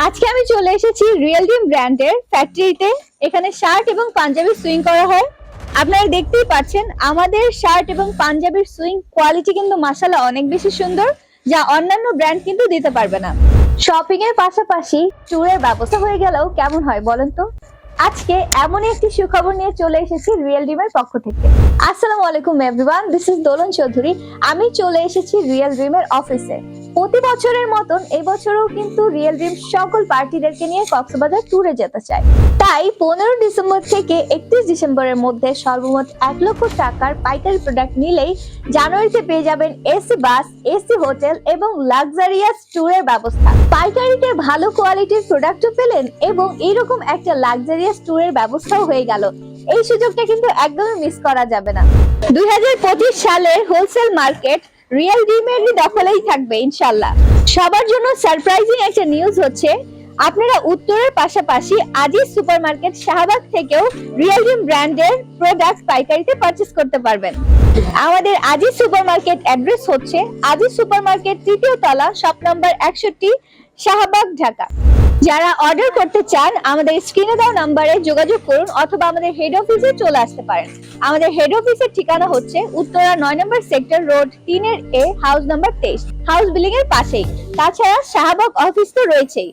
আজকে আমি চলে এসেছি রিয়েল ড্রিম ব্র্যান্ডের ফ্যাক্টরিতে। এখানে শার্ট এবং পাঞ্জাবি সুইং করা হয়। আপনারা দেখতেই পাচ্ছেন আমাদের শার্ট এবং পাঞ্জাবির সুইং কোয়ালিটি কিন্তু মাশাআল্লাহ অনেক বেশি সুন্দর, যা অন্যান্য ব্র্যান্ড কিন্তু দিতে পারবে না। শপিং এর পাশাপাশি ট্যুরের ব্যবস্থা হয়ে গেলেও কেমন হয় বলেন তো। আজকে এমন একটি সুখবর নিয়ে চলে এসেছি রিয়েল ড্রিমের পক্ষ থেকে। আসসালামু আলাইকুম এভরিওয়ান, দিস ইজ দোলন চৌধুরী। আমি চলে এসেছি রিয়েল ড্রিমের অফিসে। প্রতি বছরের মতন এই বছরও কিন্তু রিয়েল ড্রিম সকল পার্টিদেরকে নিয়ে কক্সবাজার ট্যুরে যেতে চায়। তাই 15 ডিসেম্বর থেকে 31 ডিসেম্বরের মধ্যে সর্বমোট 1 লক্ষ টাকার পাইকারি প্রোডাক্ট নিলেই জানুয়ারিতে পেয়ে যাবেন এসি বাস, এসি হোটেল এবং লাক্সারিয়াস ট্যুরের ব্যবস্থা। পাইকারিতে ভালো কোয়ালিটির প্রোডাক্টও পেলেন এবং এইরকম একটা লাক্সারিয়াস ট্যুরের ব্যবস্থাও হয়ে গেল। এই সুযোগটা কিন্তু একদমই মিস করা যাবে না। 2025 সালের হোলসেল মার্কেট রিয়েল ড্রিমেরই দখলেই থাকবে ইনশাআল্লাহ। সবার জন্য সারপ্রাইজিং একটা নিউজ হচ্ছে, আপনারা উত্তরের পাশাপাশি আজিজ সুপারমার্কেট শাহবাগ থেকেও রিয়েল ড্রিম ব্র্যান্ডের প্রোডাক্ট পাইকারিতে পারচেজ করতে পারবেন। আমাদের আজিজ সুপারমার্কেট অ্যাড্রেস হচ্ছে আজিজ সুপারমার্কেট 3য় তলা, শপ নাম্বার 61, শাহবাগ, ঢাকা। যারা অর্ডার করতে চান আমাদের স্ক্রিনে দেওয়া নাম্বারে যোগাযোগ করুন অথবা আমাদের হেড অফিসে চলে আসতে পারেন। আমাদের হেড অফিসের ঠিকানা হচ্ছে উত্তরা 9 নম্বর সেক্টর, রোড 3 এর A, house number 23, house building এর পাশেই। তাছাড়া শাহবাগ অফিস তো রয়েছেই।